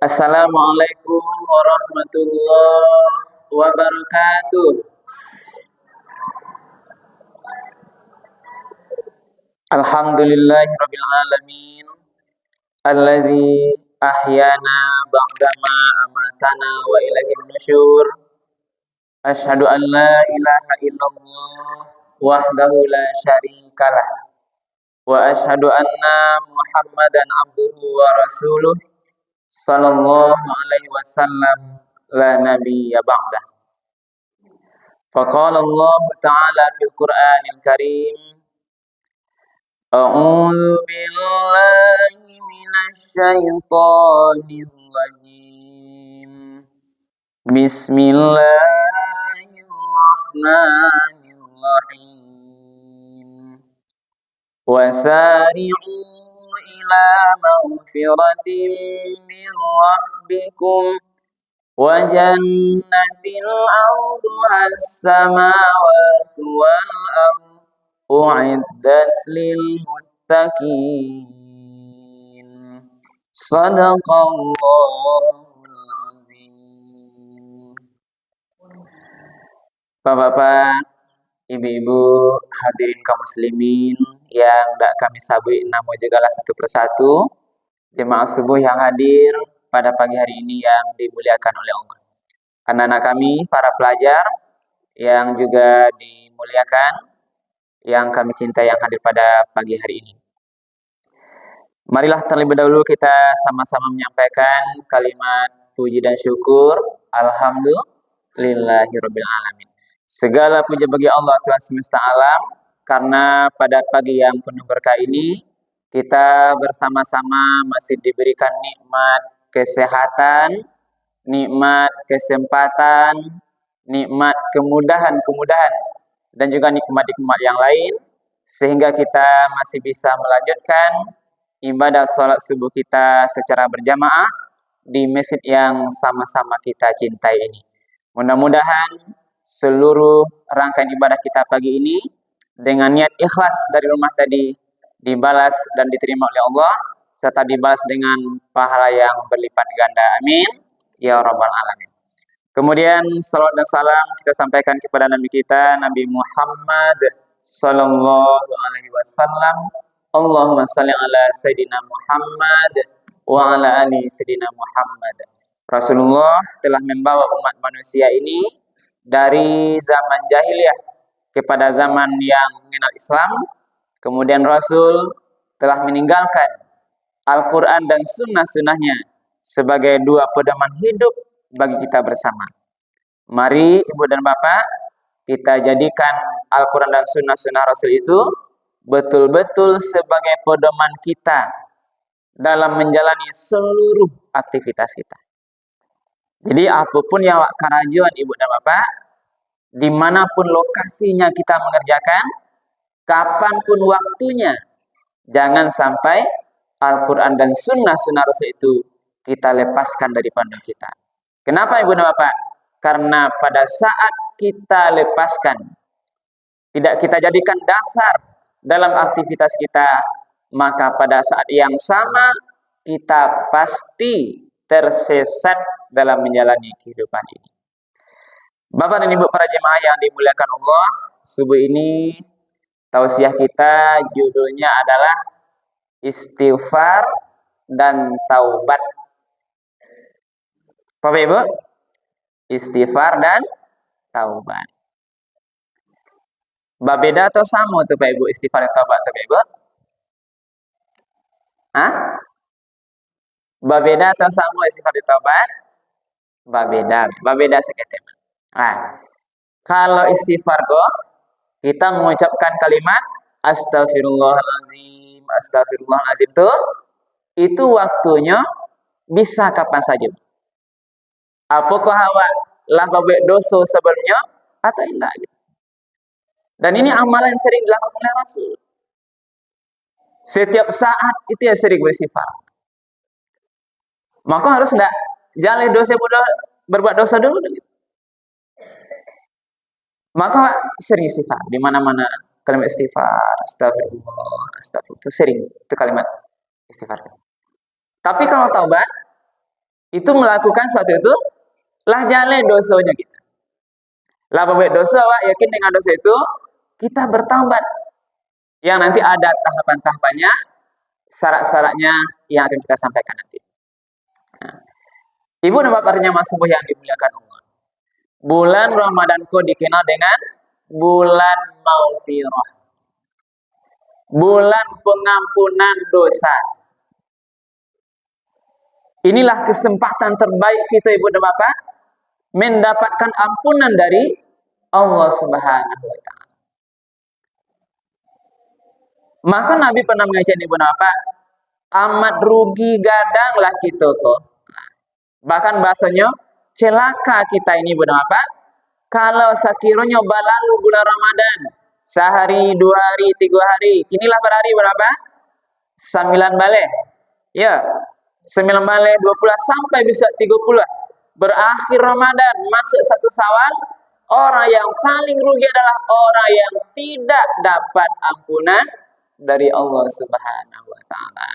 Assalamualaikum warahmatullahi wabarakatuh. Alhamdulillahirabbil alamin allazi ahyana ba'dama amatana wa ilaihin nusyur. Asyhadu an la ilaha illallah wahdahu la syarikalah wa asyhadu anna Muhammadan abduhu wa rasuluh sallallahu alaihi wasallam la nabiyya ba'dah. Faqala Allah Ta'ala fil Qur'anil Karim, A'udzu billahi minasy syaithanir rajim. Bismillahirrahmanirrahim. Wasari'u ila maghfiratin min rabbikum wa jannatin 'arduha as-samawati wal ardh u'iddat lil muttaqin. Shadaqallahul azim. Bapak-bapak, ibu-ibu, hadirin kaum muslimin yang dak kami sabui namo jagalah satu persatu, jemaah subuh yang hadir pada pagi hari ini yang dimuliakan oleh Allah. Anak-anak kami, para pelajar yang juga dimuliakan, yang kami cintai yang hadir pada pagi hari ini. Marilah terlebih dahulu kita sama-sama menyampaikan kalimat puji dan syukur. Alhamdulillahirabbil alamin. Segala puji bagi Allah Tuhan semesta alam, karena pada pagi yang penuh berkah ini kita bersama-sama masih diberikan nikmat kesehatan, nikmat kesempatan, nikmat kemudahan-kemudahan, dan juga nikmat-nikmat yang lain, sehingga kita masih bisa melanjutkan ibadah sholat subuh kita secara berjamaah di masjid yang sama-sama kita cintai ini. Mudah-mudahan seluruh rangkaian ibadah kita pagi ini dengan niat ikhlas dari rumah tadi dibalas dan diterima oleh Allah, serta dibalas dengan pahala yang berlipat ganda. Amin ya rabbal alamin. Kemudian salawat dan salam kita sampaikan kepada Nabi kita, Nabi Muhammad sallallahu alaihi wasallam. Allahumma shalli ala Sayyidina Muhammad wa ala ali Sayyidina Muhammad. Rasulullah telah membawa umat manusia ini dari zaman jahiliyah kepada zaman yang mengenal Islam. Kemudian Rasul telah meninggalkan Al-Quran dan sunnah-sunnahnya sebagai dua pedoman hidup bagi kita bersama. Mari ibu dan bapak, kita jadikan Al-Quran dan sunnah-sunnah Rasul itu betul-betul sebagai pedoman kita dalam menjalani seluruh aktivitas kita. Jadi apapun yang karajuan ibu dan bapak, dimanapun lokasinya kita mengerjakan, kapanpun waktunya, jangan sampai Al-Quran dan sunnah-sunnah Rasul itu kita lepaskan dari pandang kita. Kenapa ibu dan bapak? Karena pada saat kita lepaskan, tidak kita jadikan dasar dalam aktivitas kita, maka pada saat yang sama kita pasti tersesat dalam menjalani kehidupan ini. Bapak dan ibu para jemaah yang dimuliakan Allah, subuh ini tausiah kita judulnya adalah istighfar dan taubat. Bapak Ibu, istighfar dan taubat. Beda atau sama tuh Pak Ibu istighfar dan taubat tuh Pak Ibu? Hah? Beda atau sama istighfar dan taubat? Beda seketem. Nah, kalau istighfar kok kita mengucapkan kalimat astagfirullahalazim, astagfirullahalazim itu waktunya bisa kapan saja. Apakah awak lakukan dosa sebelumnya atau tidak? Dan ini amalan yang sering dilakukan oleh Rasul. Setiap saat itu ya sering bersifat. Maka harus tidak jangan berbuat dosa dulu. Maka sering istighfar di mana-mana, kalimat istighfar, astagfirullah, astagfirullah itu sering itu kalimat istighfar. Tapi kalau taubat itu melakukan suatu itu lah jalan dosanya kita. Lah berbuat dosa, Wak, yakin dengan dosa itu kita bertaubat. Yang nanti ada tahapan-tahapannya, syarat-syaratnya yang akan kita sampaikan nanti. Nah, Ibu dan Bapak Mas Subuh yang dimuliakan Allah. Bulan Ramadan kau dikenal dengan bulan maghfirah. Bulan pengampunan dosa. Inilah kesempatan terbaik kita Ibu dan Bapak mendapatkan ampunan dari Allah Subhanahu wa taala. Maka Nabi pernah mengajak Ibu dan Bapak, amat rugi gadanglah kita kok. Bahkan bahasanya celaka kita ini Ibu dan Bapak kalau sekiranya berlalu bulan Ramadan sehari, 2 hari, 3 hari, kinilah berhari berapa? 9 balik. Ya, 9 balik 20 sampai bisa 30. Berakhir Ramadan, masuk 1 Syawal, orang yang paling rugi adalah orang yang tidak dapat ampunan dari Allah Subhanahu wa taala.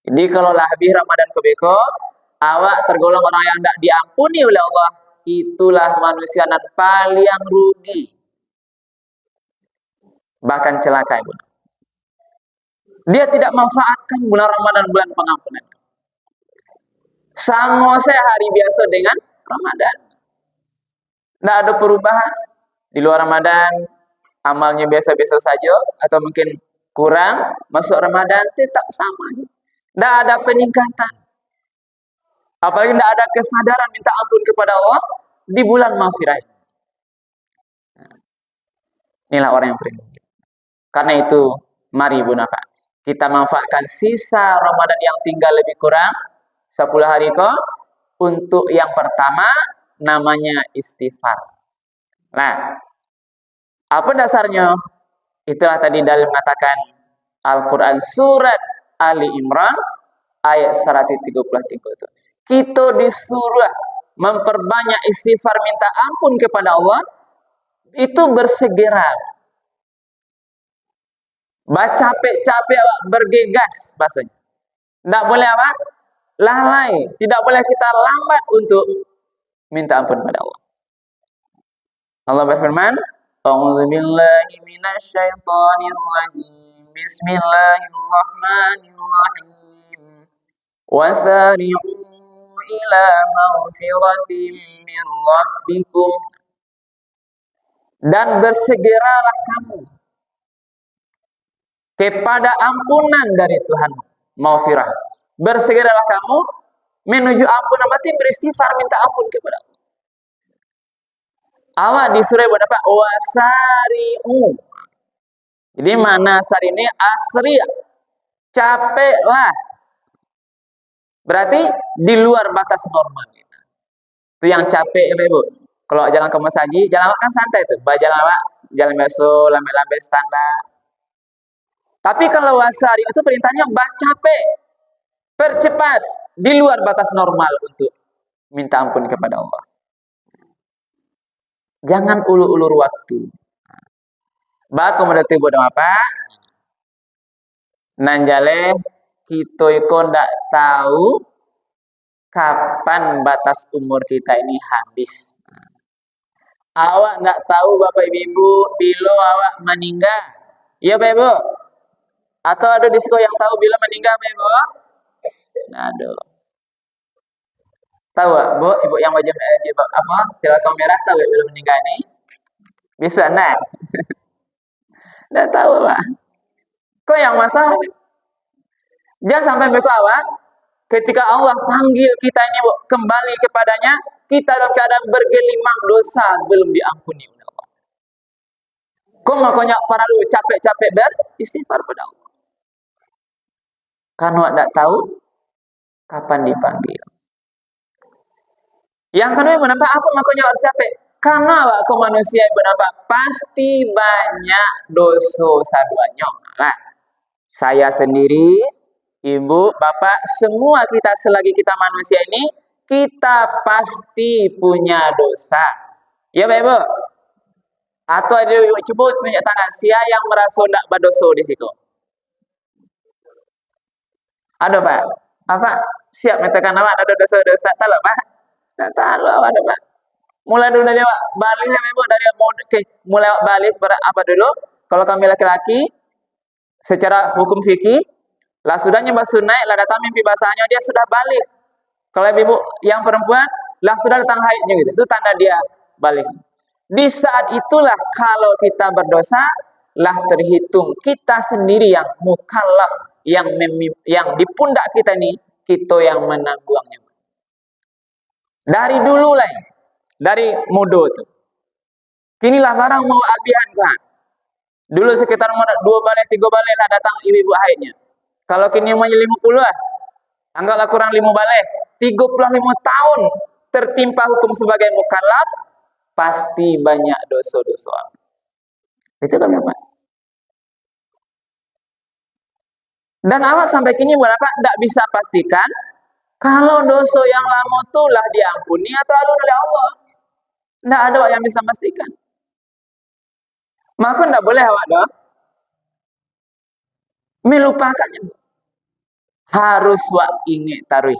Jadi kalau lah habis Ramadan kebeko, awak tergolong orang yang tidak diampuni oleh Allah, itulah manusia yang paling rugi. Bahkan celaka Ibu. Dia tidak manfaatkan bulan Ramadan, bulan pengampunan. Sama saya hari biasa dengan Ramadan. Tidak ada perubahan. Di luar Ramadan, amalnya biasa-biasa saja, atau mungkin kurang, masuk Ramadan tetap sama. Tidak ada peningkatan. Apalagi tidak ada kesadaran minta ampun kepada Allah di bulan maghfirah. Inilah orang yang beriman. Karena itu, mari Ibu Nafa, kita manfaatkan sisa Ramadan yang tinggal lebih kurang 10 hari kok untuk yang pertama namanya istighfar. Nah, apa dasarnya? Itulah tadi dalil mengatakan Al-Quran surat Ali Imran ayat 133 itu. Kita disuruh memperbanyak istighfar minta ampun kepada Allah, itu bersegera. Capek-capek bergegas bahasanya. Tidak boleh apa? Lalai. Tidak boleh kita lambat untuk minta ampun pada Allah. Allah berfirman, "A'udzubillahi minasyaitonirrajim. Bismillahirrahmanirrahim. Wasari'u ila maghfiratin min rabbikum." Dan bersegeralah kamu kepada ampunan dari Tuhan, maghfirah. Bersegeralah kamu menuju ampunan, berarti beristighfar minta ampun kepada Allah. Awak disuruh berapa? Wasari'u. Jadi mana sari ini asri, capeklah. Berarti di luar batas normal. Itu yang capek ya Ibu. Kalau jalan ke masjid, jalan kan santai tuh. Jalan awak, jalan biasa, lambai-lambai standar. Tapi kalau wasari itu perintahnya capek, percepat, di luar batas normal untuk minta ampun kepada Allah. Jangan ulur-ulur waktu. Baku mendetik bodoh apa? Nanjale kita iko ndak tahu kapan batas umur kita ini habis. Awak ndak tahu Bapak Ibu bila awak meninggal. Iya Bapak Ibu? Atau ada disko yang tahu bila meninggal Bapak Ibu? Aduh. Tahu Bu, Ibu yang wajib apa? Telkom merah tahu bila meninggal ini? Bisa nak? Ndak tahu Pak. Kok yang masalah? Jangan sampai begitu awak. Ketika Allah panggil kita ini Bu, kembali kepadanya, kita dalam keadaan bergelimang dosa belum diampuni oleh Allah. Kok makanya para lu capek-capek beristighfar pada Allah. Karena tidak tahu kapan dipanggil. Yang kedua, kenapa aku makanya harus capek? Karena aku manusia kenapa? Pasti banyak dosa saduanya. Nah, saya sendiri, Ibu, Bapak, semua kita selagi kita manusia ini, kita pasti punya dosa. Ya Bapak Ibu? Atau ada coba tunjuk tangan siapa yang merasa tidak berdosa di situ? Ada Pak? apa siap mengatakan awak ada dosa-dosa tak lah Pak? Tak tahu awak ada Pak. Mulai dulu dari awak balik ya Ibu dari mulai awak balik apa dulu? Kalau kami laki-laki secara hukum fikih lah sudah nyembah sunai lah datang mimpi basahnya dia sudah balik. Kalau ibu yang perempuan lah sudah datang haidnya gitu. Itu tanda dia balik. Di saat itulah kalau kita berdosa lah terhitung kita sendiri yang mukallaf yang di pundak kita ini kita yang menangguhnya. Dari dulu lah, dari mudo itu. Kinilah barang mau abihan kan. Dulu sekitar 2 balai 3 balai lah datang ibu-ibu haidnya. Kalau kini umurnya 50 lah, anggaplah kurang 5 balai, 35 tahun tertimpa hukum sebagai mukallaf, pasti banyak dosa-dosa. Itu kan Pak. Dan awak sampai kini berapa? Tidak bisa pastikan kalau dosa yang lama tuh lah diampuni atau alun oleh Allah. Tidak ada yang bisa pastikan. Maka tidak boleh awak doh melupakannya. Harus wak ingat taruh.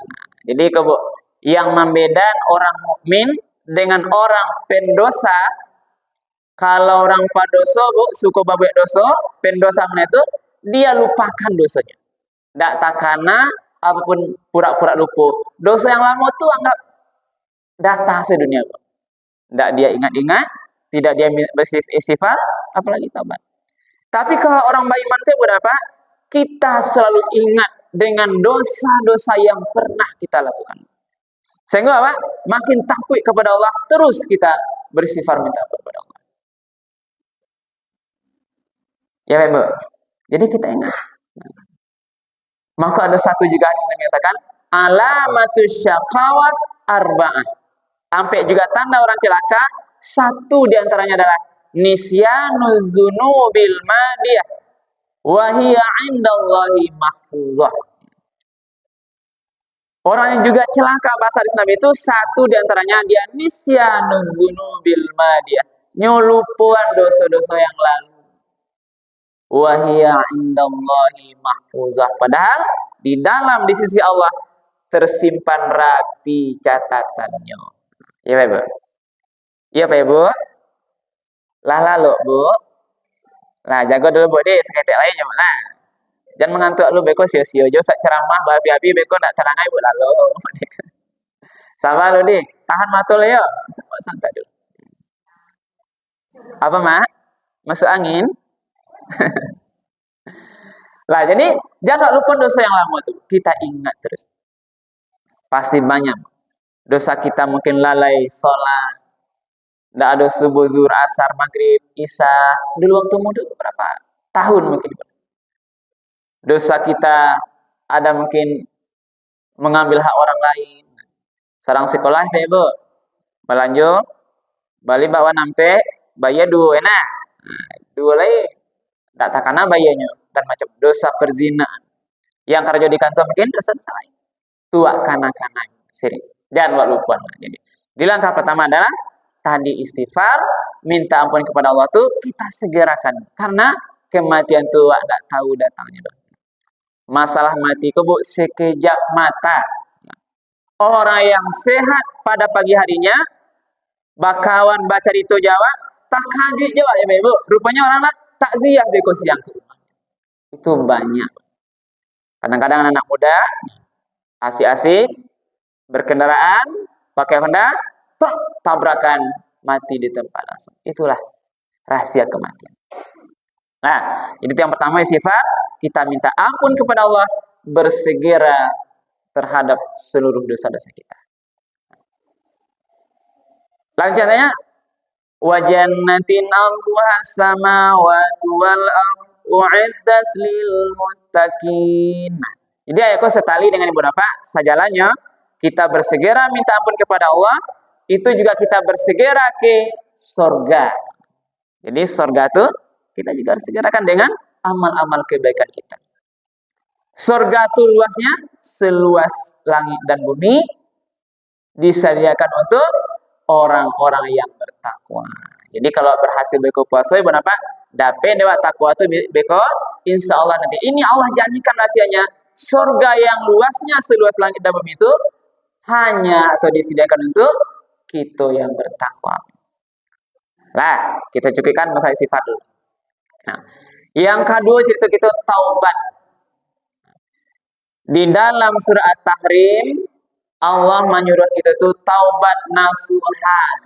Jadi kebo yang membedakan orang mukmin dengan orang pendosa, kalau orang padoso bu suka babek doso pendosa itu dia lupakan dosanya. Tidak takana apapun pura-pura lupa. Dosa yang lama tuh anggap data sedunia. Tidak dia ingat-ingat, tidak dia bersifat, apalagi taubat. Tapi kalau orang beriman itu berapa? Kita selalu ingat dengan dosa-dosa yang pernah kita lakukan. Sehingga apa? Makin takut kepada Allah, terus kita bersifat minta kepada Allah. Ya Ibu. Jadi kita ingat. Maka ada satu juga hadis yang menyatakan alamatus syaqawat arba'ah. Sampai juga tanda orang celaka, satu diantaranya adalah nisyanuz dzunubil madiyah wa hiya 'indallahi mahfuzah. Orang yang juga celaka bahasa di Islam itu satu diantaranya dia nisyanuz dzunubil madiyah, nyolupuan dosa-dosa yang lalu. Wa hiya 'indallahi mahfuzah. Padahal di dalam di sisi Allah tersimpan rapi catatannya. Ya Pak Ibu. Iya Pak Ibu. Lah lalu Bu. Nah, jago dulu Bu deh, seketek lainnya nah. Jangan mengantuk lu beko sia-sia jo sak ceramah babi-babi beko ndak terangai Bu lalu. Sama lu deh, tahan matul ya. Santai dulu. Apa Mak? Masuk angin? Lah jadi jangan lupa dosa yang lama tuh. Kita ingat terus. Pasti banyak. Dosa kita mungkin lalai sholat. Tidak ada subuh, zuhur, asar, maghrib, isya. Dulu waktu muda berapa tahun mungkin. Dosa kita ada mungkin mengambil hak orang lain. Sarang sekolah deh Bu. Melanjut. Bali bawa nampe. Bayar dua enak. Nah, dua lain. Tak takana bayarnya dan macam dosa perzinaan yang kerja di kantor mungkin dosa-dosa lain tua kanak-kanak sering jangan buat lupa. Jadi di langkah pertama adalah tadi istighfar minta ampun kepada Allah tuh kita segerakan karena kematian tuh tidak tahu datangnya. Masalah mati kebuk sekejap mata. Orang yang sehat pada pagi harinya bakawan baca itu Jawa tak kaget Jawa ya Ibu rupanya orang lah takziah beko siang ke rumah. Itu banyak. Kadang-kadang anak muda asik-asik berkendaraan pakai Honda, tabrakan mati di tempat langsung. Itulah rahasia kematian. Nah, jadi itu yang pertama sifat kita minta ampun kepada Allah, bersegera terhadap seluruh dosa-dosa kita. Lanjutnya wa jannatin arduha samawati wal ardh u'iddat lil muttaqin. Jadi ayatku setali dengan Ibu Bapak, sajalannya kita bersegera minta ampun kepada Allah, itu juga kita bersegera ke surga. Jadi surga itu kita juga harus segerakan dengan amal-amal kebaikan kita. Surga itu luasnya seluas langit dan bumi, disediakan untuk orang-orang yang bertakwa. Jadi kalau berhasil beko puasa Ibu Bapak, dapat dewa takwa itu beko, insya Allah nanti ini Allah janjikan rahasianya surga yang luasnya seluas langit dan bumi itu hanya atau disediakan untuk kita yang bertakwa. Lah, kita cukupkan masalah sifat dulu. Nah, yang kedua cerita kita taubat. Di dalam surah At-Tahrim Allah menyuruh kita tuh taubat nasuhan.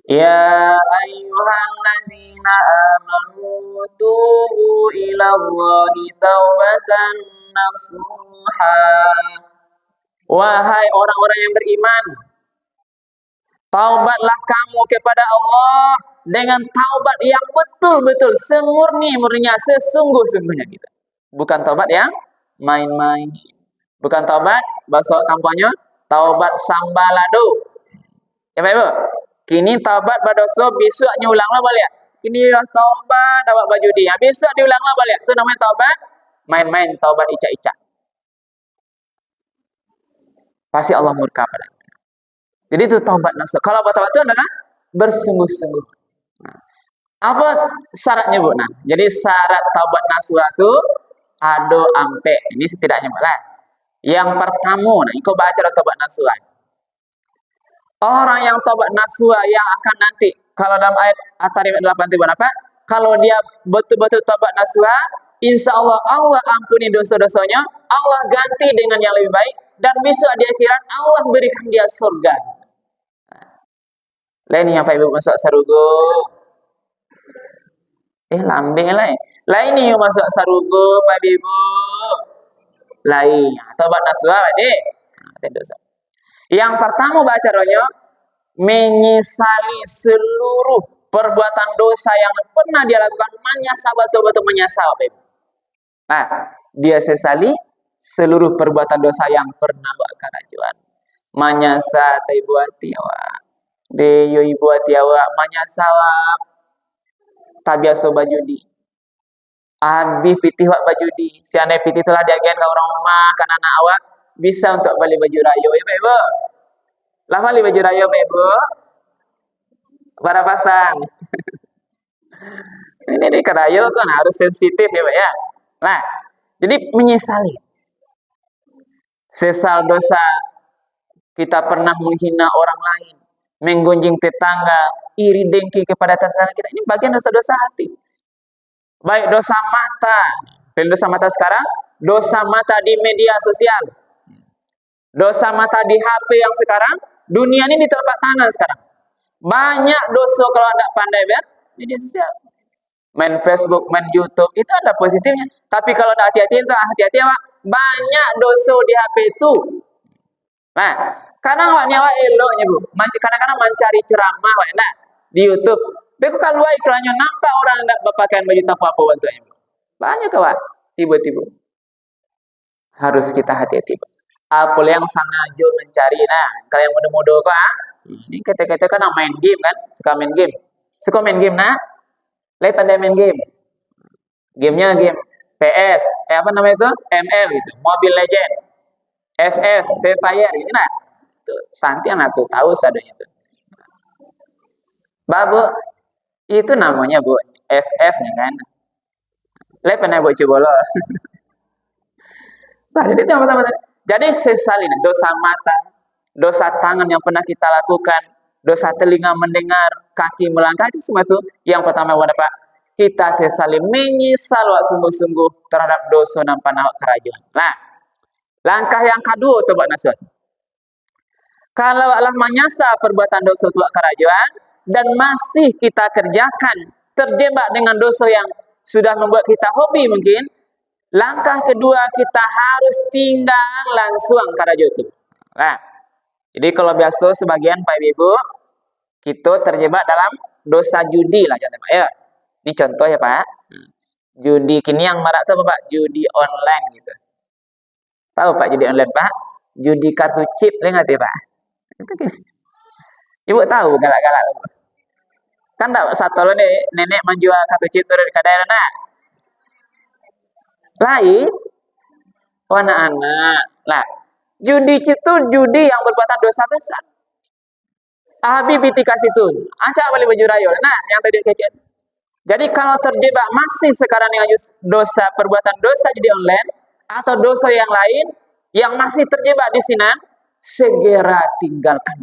Ya ayyuhalladzina amanu tubu ilallahi taubatan nasuha. Wahai orang-orang yang beriman, taubatlah kamu kepada Allah dengan taubat yang betul-betul semurni-murninya, sesungguh-sungguhnya kita. Bukan taubat yang main-main. Bukan taubat bahasa kampanye, taubat sambalado. Ya Pak Ibu, kini taubat berdosa, besok nyulanglah balik. Kini lah taubat dapat baju dia, besok diulanglah balik. Itu namanya taubat main-main, taubat icak-icak. Pasti Allah murka pada. Jadi itu taubat nasuh. Kalau taubat itu adalah bersungguh-sungguh. Nah, apa syaratnya Bu? Nah, jadi syarat taubat nasuh itu ada ampe. Ini setidaknya lah. Yang pertama, nah, kau baca taubat nasuh. Orang yang taubat nasuh yang akan nanti, kalau dalam ayat At-Tahrim 8 itu apa? Kalau dia betul-betul taubat nasuh, insya Allah Allah ampuni dosa-dosanya, Allah ganti dengan yang lebih baik, dan besok di akhirat Allah berikan dia surga. Lain yang Pak Ibu masuk sarugo. Lambe lah. Lain yang masuk sarugo Pak Ibu. Lain. Taubat nasuh adik. Dosa. Yang pertama baca rohnya menyesali seluruh perbuatan dosa yang pernah dia lakukan, menyesal betul-betul menyesal. Pak Ibu. Nah, dia sesali seluruh perbuatan dosa yang pernah buat kerajuan. Menyesal ibu hati awak. Deyo ibu hati awak menyesal tak biasa bajudi. Habis pitih wak bajudi. Si aneh pitih telah diagen ke orang rumah kan anak awak bisa untuk beli baju raya ya Pak Ibu. Lah beli baju raya Pak Ibu. Para pasang. Ini kerayo kan harus sensitif ya Pak ya. Nah, jadi menyesali. Sesal dosa kita pernah menghina orang lain, menggunjing tetangga, iri dengki kepada tetangga kita. Ini bagian dosa-dosa hati. Baik dosa mata. Dosa mata sekarang, dosa mata di media sosial. Dosa mata di HP yang sekarang, dunia ini di telapak tangan sekarang. Banyak dosa kalau Anda pandai media sosial. Main Facebook, main YouTube, itu ada positifnya. Tapi kalau ada hati-hati, hati-hati Pak. Banyak dosa di HP itu. Nah, kadang awak nyawa eloknya Bu. Kadang-kadang mencari ceramah nah, di YouTube. Beku kalau iklannya nampak orang enggak berpakaian baju tanpa apa bantuannya Bu. Banyak kawan. Tiba-tiba. Harus kita hati-hati Bu. Apa yang sengaja mencari kalau yang muda-muda kok ini kata-kata kan main game kan, suka main game. Suka main game Lagi pandai main game. Gamenya game PS, apa namanya itu? ML gitu, Mobile Legend, FF, Free Fire ini tuh santian tuh tahu sadanya tuh. Babu, itu namanya Bu, FF-nya kan. Lagi pandai buat coba loh. Nah, jadi teman-teman, jadi sesalin dosa mata, dosa tangan yang pernah kita lakukan, dosa telinga mendengar, kaki melangkah itu semua itu yang pertama Pak. Kita sesali menyesal sungguh-sungguh terhadap dosa dan panah kerajaan. Nah, langkah yang kedua taubat nasuh. Kalau Allah menyesal perbuatan dosa tuak kerajaan dan masih kita kerjakan, terjebak dengan dosa yang sudah membuat kita hobi mungkin, langkah kedua kita harus tinggal langsung kerajaan itu. Nah, jadi kalau biasa sebagian Pak Ibu kita terjebak dalam dosa judi lah contohnya Pak ya. Ini contoh ya Pak. Judi kini yang marak tuh Pak, judi online gitu. Tahu Pak judi online Pak? Judi kartu chip, ingat ya Pak? Ibu tahu galak-galak. Kan tak satu lo nih nenek menjual kartu chip itu dari kadang anak. Lain, anak-anak. Lah, judi itu judi yang berbuatan dosa besar. Abi piti kasih tuh, ancak balik baju rayol. Nah, yang tadi kecil. Jadi kalau terjebak masih sekarang yang dosa perbuatan dosa judi online atau dosa yang lain yang masih terjebak di sini, segera tinggalkan.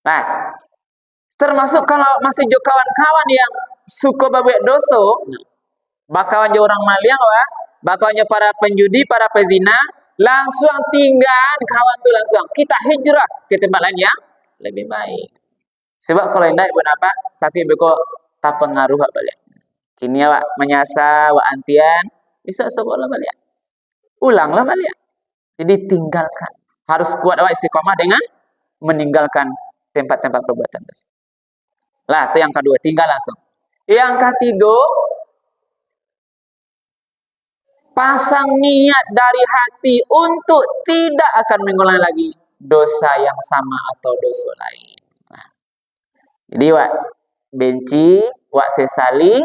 Nah, termasuk kalau masih jo kawan-kawan yang suka babuat dosa, bakawan jo orang maliang wah, bakawan jo para penjudi, para pezina, langsung tinggal kawan tuh langsung. Kita hijrah ke tempat lain yang lebih baik. Sebab kalau tidak ibu apa, tapi beko tak pengaruh apa balik. Kini awak menyasa, awak antian, bisa sekolah balik. Ulanglah balik. Jadi tinggalkan. Harus kuat awak istiqomah dengan meninggalkan tempat-tempat perbuatan dosa. Lah, itu yang kedua, tinggal langsung. Yang ketiga, pasang niat dari hati untuk tidak akan mengulangi lagi dosa yang sama atau dosa lain. Nah, jadi wak benci, wak sesali,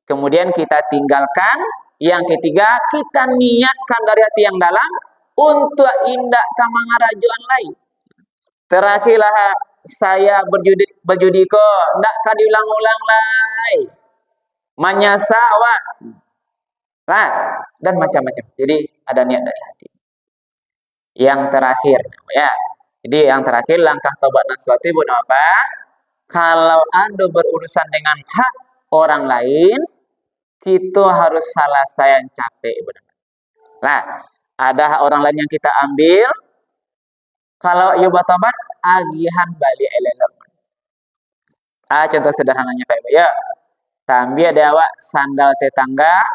kemudian kita tinggalkan. Yang ketiga, kita niatkan dari hati yang dalam untuk indak kamangarajuan lain. Terakhirlah saya berjudi kok, ndak kan diulang-ulang lagi. Menyasa wak. Nah, dan macam-macam. Jadi ada niat dari hati. Yang terakhir, ya. Jadi yang terakhir langkah taubat nasuha itu apa? Kalau Anda berurusan dengan hak orang lain, kita harus salah sayang capek. Nah, ada hak orang lain yang kita ambil. Kalau you bertobat, agihan balik elelok. Contoh sederhananya Pak Ibu. Ya, tambi ada awak sandal tetangga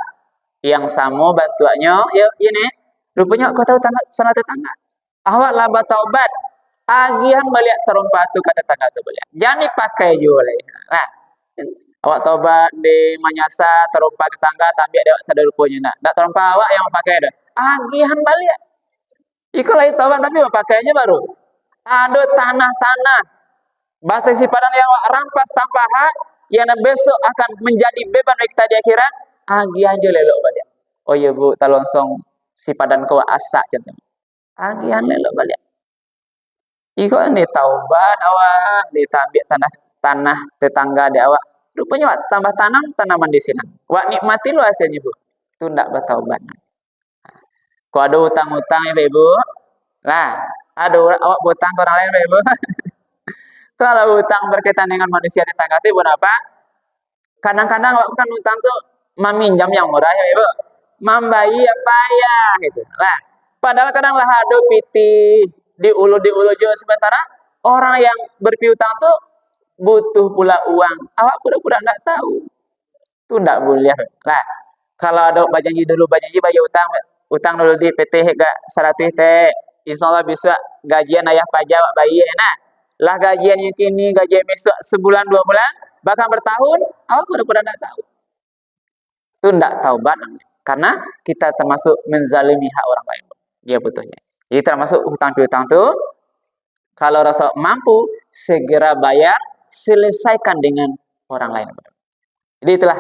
yang sama bantuannya. Ya, ini. Rupanya kau tahu sandal tetangga. Awak lah bertobat, agihan balik terumpat tu kata tetangga tu balik. Jangan dipakai juga. Nah, awak tobat di Manyasa terumpat tetangga, tambi ada awak sadar rupanya. Nak terumpat awak yang pakai ada. Agihan balik. Iko lagi tobat tapi pakainya baru. Ada tanah-tanah batu simpanan yang rampas tanpa hak yang besok akan menjadi beban kita di akhirat. Agi aja lelok balik. Oh iya bu, talonsong simpanan kau asak contoh. Agian lelok balik. Iko ni taubat awak, ditambil tanah tetangga di awak. Rupanya awak tambah tanam tanaman di sini. Wak nikmati lu hasilnya bu. Itu ndak bertaubat. Kau ada utang-utang ya ibu. Lah, ada awak utang ke orang lain ibu. Kalau utang berkaitan dengan manusia tetangga itu buat apa? Kadang-kadang awak kan utang tuh meminjam yang murah ya ibu. Membayi apa ya gitu. Lah, padahal kadang lah ada piti diulu juga sementara orang yang berpiutang tuh butuh pula uang. Awak pura-pura enggak tahu. Itu enggak boleh. Lah, kalau ada bajanji dulu bajanji bayar utang dulu di PT gak 100 teh. Insyaallah bisa gajian ayah pajak bayi enak. Lah gajian yang kini gajian besok sebulan 2 bulan bahkan bertahun awak pura-pura enggak tahu. Itu enggak taubat karena kita termasuk menzalimi hak orang lain. Dia butuhnya. Jadi termasuk hutang piutang tuh kalau rasa mampu segera bayar, selesaikan dengan orang lain. Jadi itulah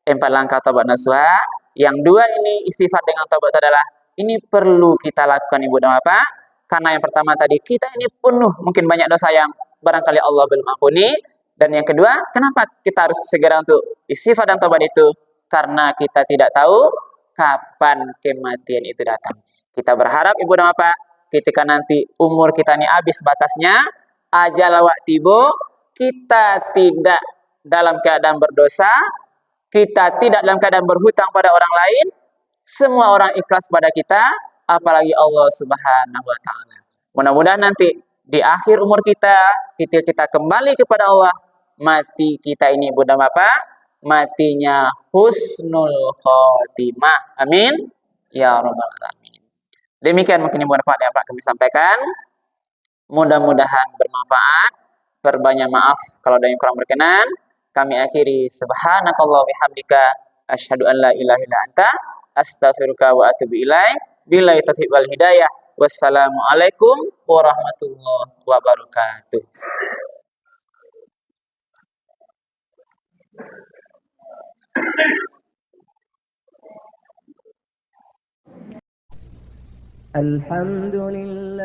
4 langkah taubat nasuha. Yang 2 ini istighfar dengan taubat adalah ini perlu kita lakukan ibu dan bapak. Karena yang pertama tadi kita ini penuh mungkin banyak dosa yang barangkali Allah belum ampuni. Dan yang kedua, kenapa kita harus segera untuk istighfar dan taubat itu? Karena kita tidak tahu kapan kematian itu datang. Kita berharap ibu dan bapak ketika nanti umur kita ini habis batasnya, ajal awak tiba, kita tidak dalam keadaan berdosa, kita tidak dalam keadaan berhutang pada orang lain, semua orang ikhlas pada kita, apalagi Allah Subhanahu wa taala. Mudah-mudahan nanti di akhir umur kita, kita kembali kepada Allah, mati kita ini Bunda Bapak, matinya husnul khotimah. Amin. Ya rabbal alamin. Demikian mungkin Ibu Bapak yang Pak kami sampaikan. Mudah-mudahan bermanfaat. Berbanyak maaf kalau ada yang kurang berkenan. Kami akhiri subhanakallah bihamdika asyhadu an la ilaha illa anta astaghfiruka wa atubu ilaik. Billahi taufiq wal hidayah. Wassalamualaikum warahmatullahi wabarakatuh. Alhamdulillah.